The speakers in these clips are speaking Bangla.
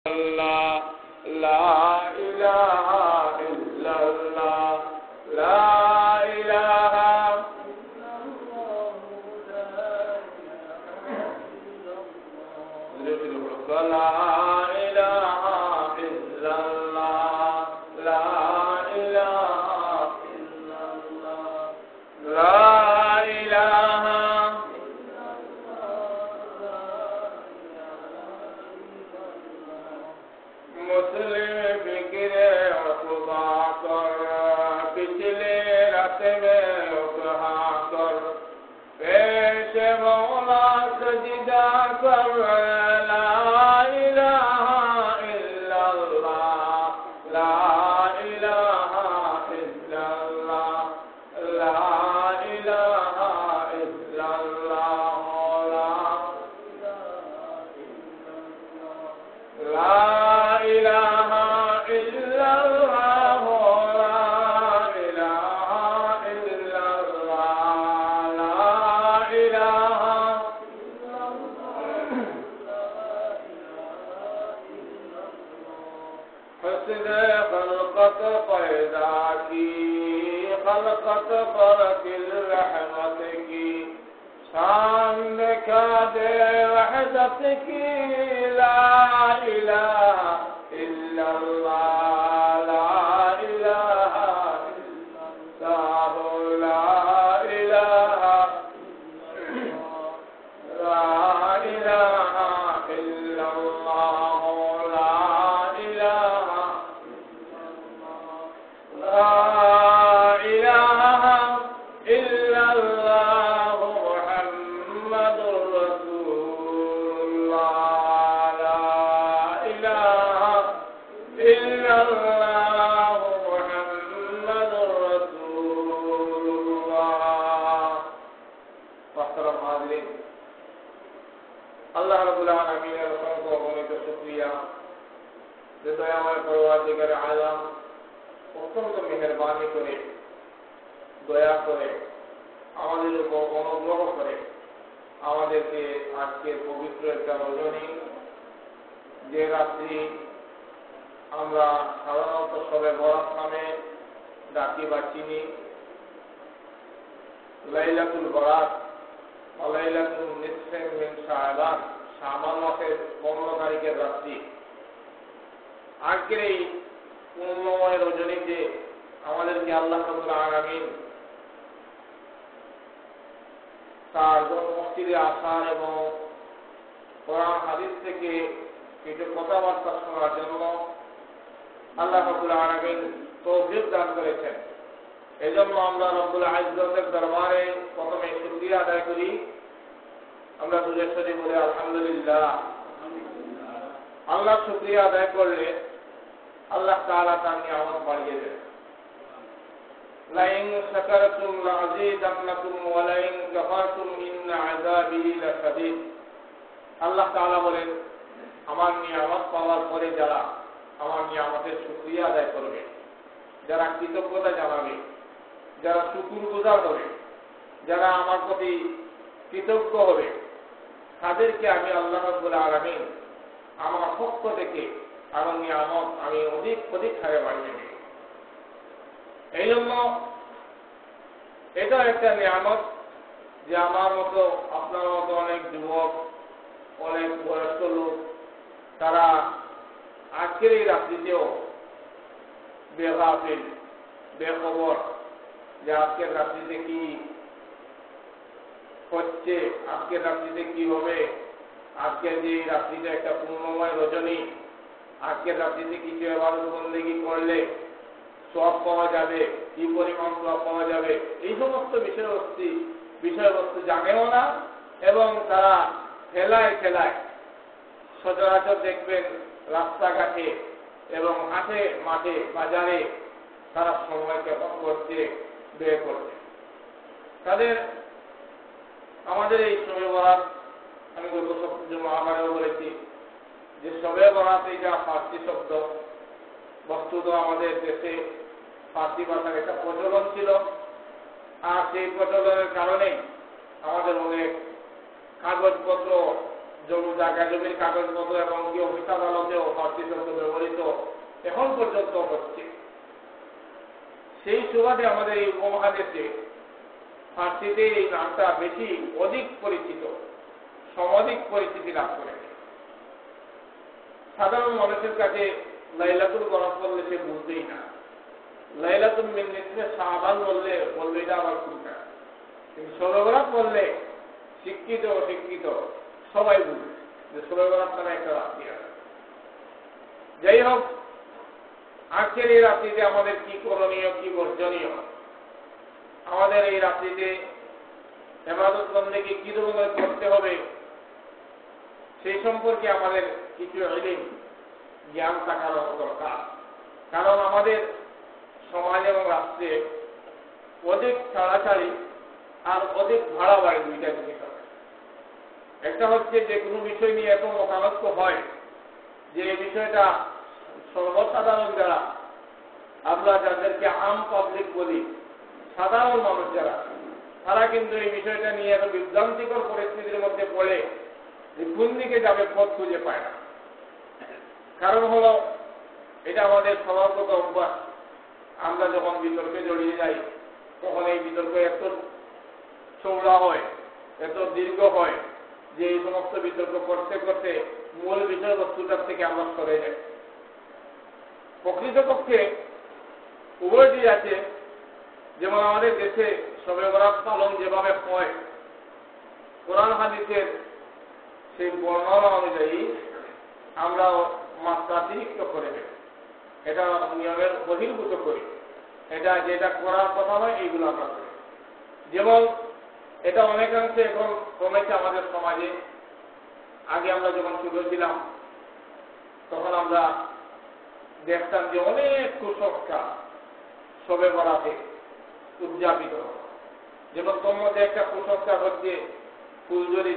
الله لا إله إلا الله لا إله إلا الله لا إله إلا الله لا إله إلا الله لا إله मुस्लिम फिक्रे खुदा कर पिछले रात में उठा कर पेश मौला सजदा कर ला इलाहा इल्लल्लाह ला इलाहा इल्लल्लाह ला इलाहा इल्लल्लाह ला إله إلا الله لا إله إلا الله لا إله إلا الله حسن خلقت پیدا کی خلقت پر دل رحمت کی شان دکھا دے وحدت کی لا إله إلا الله لا إله إلا الله لا إله لا إله إلا الله لا إله لا إله إلا الله محمد رسول الله لا إله إلا الله محمد رسول الله محترم حاضرین আল্লাহ রাব্বুল আলামিনের অসংখ্য অগণিত শুকরিয়া যে দয়াময় পরওয়ারদিগার আলম অত্যন্ত মেহেরবানি করে দয়া করে আমাদের উপর অনুগ্রহ করে আমাদেরকে আজকের পবিত্র একটা রজনী যে রাত্রি আমরা সাধারণত সবে বরাত নামে ডাকি বা চিনি লাইলাতুল বরাত বা লাইলাতুল নিসফে মিন শাবান শাবান মাসের 15 তারিখের রাত্রি আজকের এই পুণ্যময় রজনীতে আমাদেরকে আল্লাহ রাব্বুল আলামিন তার মসজিদে আসার এবং কোরআন হাদিস থেকে কিছু কথাবার্তা শোনার জন্য আল্লাহ রাব্বুল আলামিন তৌফিক দান করেছেন। এজন্য আমরা রব্বুল ইজ্জতের দরবারে প্রথমে শুকরিয়া আদায় করি। আমরা দুজনে সাথে বলি আলহামদুলিল্লাহ। আল্লাহ শুকরিয়া আদায় করলে আল্লাহ তাআলা তার নিয়ামত বাড়িয়ে দেন। লাইন শাকারতুম লাযীদান্নাকুম ওয়া লাইন কাফারতুম ইন্না আযাবি লাশাদীদ। আল্লাহ তাআলা বলেন, আমার নিয়ামত পাওয়ার পরে যারা আমার নিয়ামতের শুকরিয়া আদায় করবে, যারা কৃতজ্ঞতা জানাবে, যারা শুকরগুজার হবে, যারা আমার প্রতি কৃতজ্ঞ হবে, তাদেরকে আমি আল্লাহ রাব্বুল আলামিন আমার পক্ষ থেকে আমার নিয়ামত আমি অধিক অধিক হারে বাড়িয়ে দেব। এই জন্য এটা একটা নিয়ামত যে আমার মতো আপনার মতো অনেক যুবক, অনেক বয়স্ক লোক তারা আজকের এই রাত্রিতেও বেগাফিল, বেখবর যে আজকের রাত্রিতে কি হচ্ছে, আজকের রাত্রিতে কি হবে, আজকের যে রাত্রিতে একটা পূর্ণময় রজনী, আজকের রাত্রিতে কিছু ইবাদত বন্দেগী করলে সওয়াব পাওয়া যাবে, কি পরিমাণ সওয়াব পাওয়া যাবে, এই সমস্ত বিষয়বস্তু জানেও না এবং তারা খেলায় খেলায় সচরাচর দেখবেন রাস্তাঘাটে এবং হাটে মাঠে বাজারে তারা সময় যাপন করছে, ব্যয় করছে। তাদের আমাদের এই শবে বরাত, আমি গত মহাভারতেও বলেছি যে শবে বরাত এটা ফার্সি শব্দ। বস্তুত আমাদের দেশে ফার্সি ভাষার একটা প্রচলন ছিল, আর সেই প্রচলনের কারণেই আমাদের অনেক কাগজপত্র জায়গা জমির কাগজপত্র এবং কি অফিস আদালতেও ফার্সি শব্দ ব্যবহৃত এখন পর্যন্ত হচ্ছে। সেই সুবাদে আমাদের এই উপমহাদেশে ফার্সিতে এই নামটা বেশি অধিক পরিচিত, সমধিক পরিচিতি লাভ করেছে। সাধারণ মানুষের কাছে লাইলাতুল কদর বললে সে বুঝবেই না। লাইলাতুল মিন নিসফে শাবান বললে বলবে এটা আবার কোনটা, কিন্তু শবে বরাত বললে শিক্ষিত অশিক্ষিত সবাই বুঝবে যে শবে বরাত নামে একটা রাত্রি আছে। যাই হোক, আজকের এই রাত্রিতে আমাদের কি করণীয়, কি বর্জনীয়, আমাদের এই রাত্রিতে ইবাদত বন্দেগী কি ধরনের করতে হবে, সেই সম্পর্কে আমাদের কিছু ইলম জ্ঞান থাকার দরকার। কারণ আমাদের সমাজ এবং রাষ্ট্রে অধিক ছাড়াছাড়ি আর অধিক ভাড়াবাড়ি দুইটা জিনিস হবে। একটা হচ্ছে যে কোনো বিষয় নিয়ে এত মতানৈক্য হয় যে এই বিষয়টা সর্বসাধারণ যারা, আমরা যাদেরকে আম পাবলিক বলি, সাধারণ মানুষ যারা, তারা কিন্তু এই বিষয়টা নিয়ে এত বিভ্রান্তিকর পরিস্থিতির মধ্যে পড়ে যে কোন দিকে যাবে পথ খুঁজে পায় না। কারণ হলো এটা আমাদের স্বভাবগত অভ্যাস। আমরা যখন বিতর্কে জড়িয়ে যাই তখন এই বিতর্ক এত চৌড়া হয়, এত দীর্ঘ হয় যে এই সমস্ত বিতর্ক করতে করতে মূল বিষয়বস্তুটার থেকে আমরা সরে যাই। প্রকৃতপক্ষে উভয়টি আছে। যেমন আমাদের দেশে শবে বরাত পালন যেভাবে হয়, কোরআন হাদিসের সেই বর্ণনা অনুযায়ী আমরা মাত্রাতিরিক্ত করে দেব, এটা নিয়মের বহির্ভূত করি, এটা যেটা করার কথা নয় এইগুলো আমরা করি। যেমন এটা অনেকাংশে এখন কমেছে আমাদের সমাজে। আগে আমরা যখন ছোট ছিলাম তখন আমরা দেখতাম যে অনেক কুসংস্কার শবে বরাতে উদযাপিত। যেমন তোর মধ্যে একটা কুসংস্কার হচ্ছে ফুলঝুরি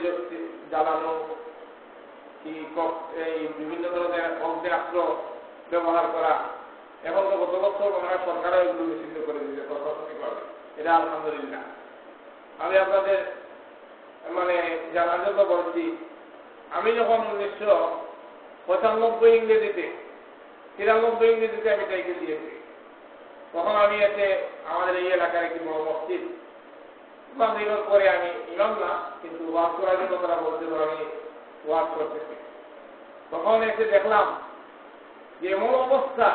জ্বালানো, কি এই বিভিন্ন ধরনের অগ্নেয়াস্ত্র ব্যবহার করা। এখন তো গত বছর মনে হয় সরকারও এগুলো নিষিদ্ধ করে দিয়েছে প্রশাসনিকভাবে। এটা আলহামদুলিল্লাহ। আমি আপনাদের জানার জন্য বলছি, আমি যখন 1995 ইংরেজিতে 93 ইংরেজিতে আমি সাইকেল দিয়েছি, তখন আমি এসে আমাদের এই এলাকার একটি বড় মসজিদ মাগরিবের পরে, আমি ইমাম না কিন্তু ওয়াজ করার জন্য তারা বলছিল আমি ওয়াজ করতেছি। তখন এসে দেখলাম যে এমন অবস্থা,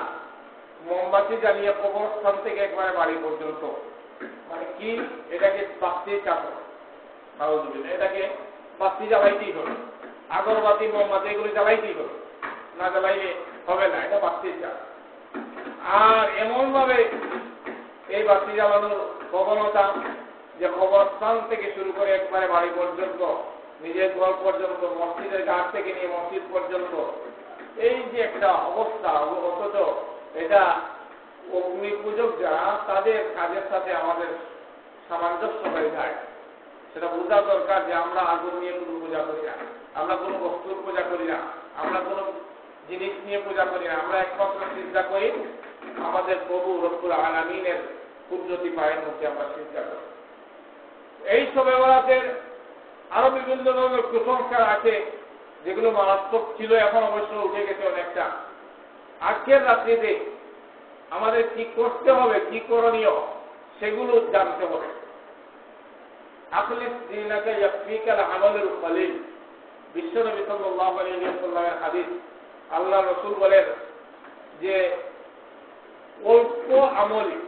মোমবাতি জ্বালিয়ে কবরস্থান থেকে একবারে বাড়ি পর্যন্ত, কি এটাকে বাতি চাপো, এটাকে বাতি জ্বালাইতেই হবে, আগরবাতি মোমবাতি এগুলো জ্বালাইতেই হবে, না জ্বালাইলে হবে না, এটা বাতি চাপ। আর এমন ভাবে এই বাতি জ্বালানোর প্রবণতা যে কবরস্থান থেকে শুরু করে একবারে বাড়ি পর্যন্ত, নিজের ঘর পর্যন্ত, মসজিদের ঘাট থেকে নিয়ে মসজিদ পর্যন্ত, এই যে একটা অবস্থা, অথচ এটা অগ্নি পূজক যারা, তাদের কাজের সাথে আমাদের সামঞ্জস্য হয়ে যায়। সেটা বোঝা দরকার যে আমরা আগুন নিয়ে কোনো পূজা করি না, আমরা কোনো বস্তুর পূজা করি না, আমরা কোনো জিনিস নিয়ে পূজা করি না। আমরা একমাত্র চিন্তা করি আমাদের প্রভু রব্বুল আলামিনের কুদরতি পায়ের মধ্যে আমরা চিন্তা করি। এই শবে বরাতের আরো বিভিন্ন ধরনের কুসংস্কার আছে যেগুলো মারাত্মক ছিল, এখন অবশ্য উঠে গেছে অনেকটা। আজকের রাত্রিতে আমাদের কি করতে হবে, কি করণীয়, সেগুলো জানতে হবে। আখলিস দীনাকা ইয়াকফিকাল আমালুল কলিল, বিশ্বনবী সাল্লাল্লাহু আলাইহি ওয়াসাল্লামের হাদিস। আল্লাহ রাসূল বলেন যে অল্প আমলই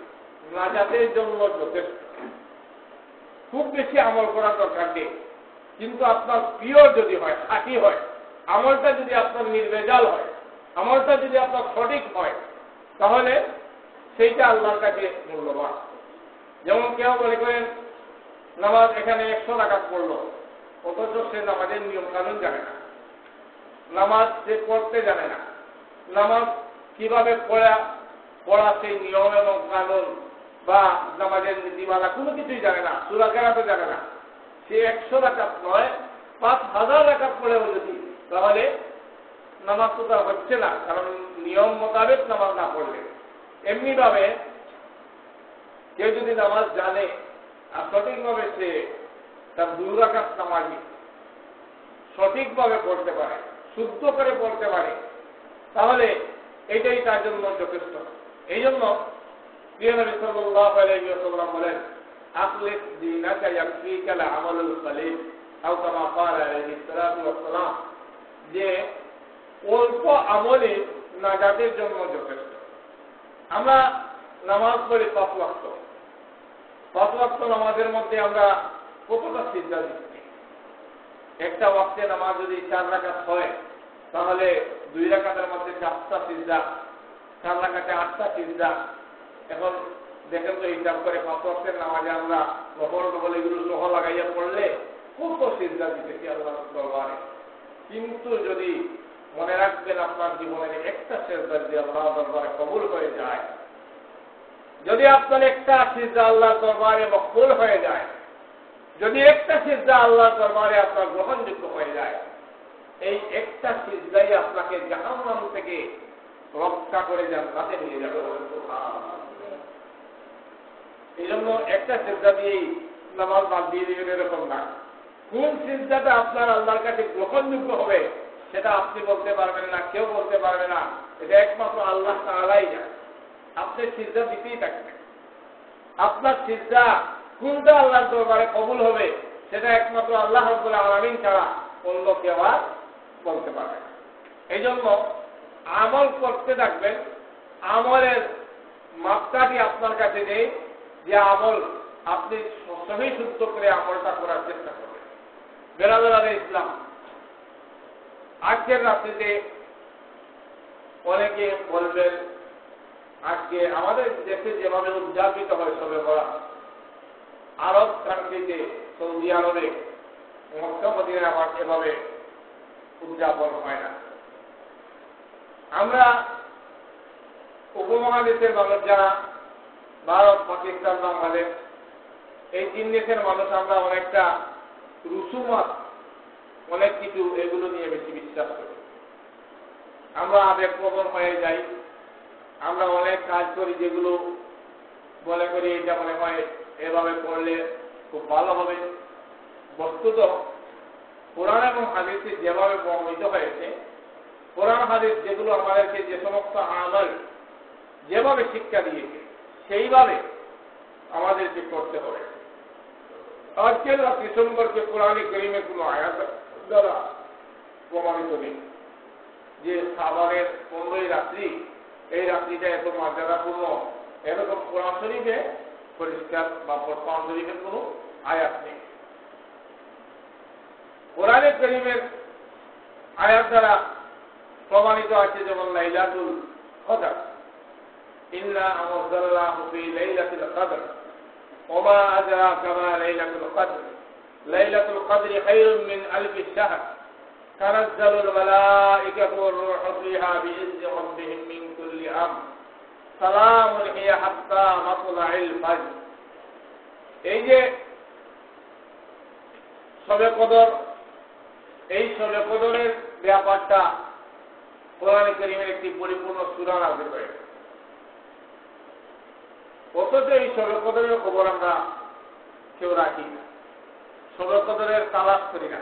নাজাতের জন্য যথেষ্ট। খুব বেশি আমল করার দরকার নেই, কিন্তু আপনার পিওর যদি হয়, খাঁটি হয়, আমলটা যদি আপনার নির্ভেজাল হয়, আমলটা যদি আপনার সঠিক হয়, তাহলে সেইটা আল্লাহর কাছে মূল্যবান। যেমন কেউ মনে করেন নামাজ এখানে 100 রাকাত পড়লো, অথচ সে নামাজের নিয়ম কানুন জানে না, নামাজ সে পড়তে জানে না, নামাজ কিভাবে পড়া সেই নিয়ম এবং কানুন বা নামাজের নীতিমালা কোনো কিছুই জানে না, সূরা কেরাতে জানে না। সে 100 রাকাত নয় 5000 রাকাত পড়েও যদি, তাহলে নামাজ তো তার হচ্ছে না, কারণ নিয়ম মোতাবেক নামাজ না পড়লে। এমনি ভাবে কেউ যদি নামাজ জানে আর সঠিকভাবে সে তার 2 রাকাত নামাজি সঠিকভাবে পড়তে পারে, শুদ্ধ করে পড়তে পারে, তাহলে এটাই তার জন্য যথেষ্ট। এই জন্য প্রিয় নবী সাল্লাল্লাহু আলাইহি ওয়াসাল্লাম বলেন, আখলিস দীনাকা ইয়াকফিকা আল-আমালুল কলিল, আও কামা ক্বালা আলাইহি সাল্লাতু ওয়াসসালাম, যে অল্প আমলে নাজাতের জন্য যথেষ্ট। আমরা নামাজ পড়ি 5 ওয়াক্ত। 5 ওয়াক্ত নামাজের মধ্যে আমরা কতটা সিজদা দিচ্ছি? একটা ওয়াক্তে নামাজ যদি 4 রাকাত হয়, তাহলে 2 রাকাতের মধ্যে 4টা সিজদা, 4 রাকাতে 8টা সিজদা। এখন দেখেন তো হিসাব করে 5 ওয়াক্তের নামাজে আমরা নফল এগুলো সহ লাগাইয়া পড়লে কত সিজদা দিতেছি আল্লাহর দরবারে। কিন্তু যদি মনে রাখবেন আপনার জীবনের একটা সিজদা যদি আল্লাহর দরবারে কবুল হয়ে যায়, যদি আপনার একটা সিজদা আল্লাহর দরবারে মকবুল হয়ে যায়, যদি একটা সিজদা আল্লাহর দরবারে আপনার গ্রহণযোগ্য হয়ে যায়, এই একটা সিজদাই আপনাকে জাহান্নাম থেকে রক্ষা করে জান্নাতে নিয়ে যাবে। এই জন্য একটা সিজদা দিয়েই নামাজ বাদ দিয়ে দিবেন এরকম না। কোন সিজদাটা আপনার আল্লাহর কাছে গ্রহণযোগ্য হবে সেটা আপনি বলতে পারবেন না, কেউ বলতে পারবে না, এটা একমাত্র আল্লাহ তাআলাই জানেন। আপনি সিজদা দিতেই থাকবেন। আপনার সিজদা কোনটা আল্লাহর দরবারে কবুল হবে সেটা একমাত্র আল্লাহ রাব্বুল আলামিন ছাড়া অন্য কেউ আর বলতে পারবে না। এই জন্য আমল করতে থাকবেন। আমলের মাপকাঠি আপনার কাছে নেই, যে আমল আপনি সহি শুদ্ধ করে আমলটা করার চেষ্টা করবেন। বেরাদারে ইসলাম, আজকের রাত্রিতে অনেকে বলবেন, আজকে আমাদের দেশে যেভাবে উদযাপিত হয় শবে বরাত, আরব কান্ট্রিতে, সৌদি আরবে, মক্কা মদিনায় আবার এভাবে উদযাপন হয় না। আমরা উপমহাদেশের মানুষ যারা, ভারত, পাকিস্তান, বাংলাদেশ, এই 3 দেশের মানুষ আমরা অনেকটা রুসুমাত, অনেক কিছু এগুলো নিয়ে বেশি বিশ্বাস করি। আমরা আবেগপ্রবণ হয়ে যাই। আমরা অনেক কাজ করি যেগুলো মনে করি এটা মনে হয় এভাবে করলে খুব ভালো হবে। বস্তুত কোরআন এবং হাদিসে যেভাবে বর্ণিত হয়েছে, কোরআন হাদিস যেগুলো আমাদেরকে যে সমস্ত আমল যেভাবে শিক্ষা দিয়েছে সেইভাবে আমাদেরকে করতে হবে। আজকের রাত্রি সম্পর্কে কোরআনে কারীমের কোনো আয়াত দ্বারা প্রমাণিত নেই যে শাবানের 15ই রাত্রি, এই রাত্রিটা এত মর্যাদাপূর্ণ, এরকম কোরআন শরীফে পরিষ্কার বা কোরআন শরীফের কোনো আয়াত নেই। কোরআনে কারীমের আয়াত দ্বারা প্রমাণিত আছে যেমন লাইলাতুল কদর, ইন্না আনজালনাহু ফি লাইলাতিল কদর ওয়া মা আদরাকা মা লাইলাতুল কদর লাইলাতুল কদরি খায়রুম মিন আলফি শাহর তানাজ্জালুল মালায়েকাতু ওয়ার রূহু ফিহা বিইذনি রাব্বিহিম মিন কুল্লি আমর সালামুন হিয়া হাত্তা মাতলাইল ফাজর। এই যে শবে কদর, এই শবে কদরের ব্যাপারটা কোরআনে কারীমের একটি পরিপূর্ণ সূরা নাযিল হয়েছে। অথচ এই শবে কদরের খবর আমরা কেউ রাখি না, শবে কদরের তালাশ করি না।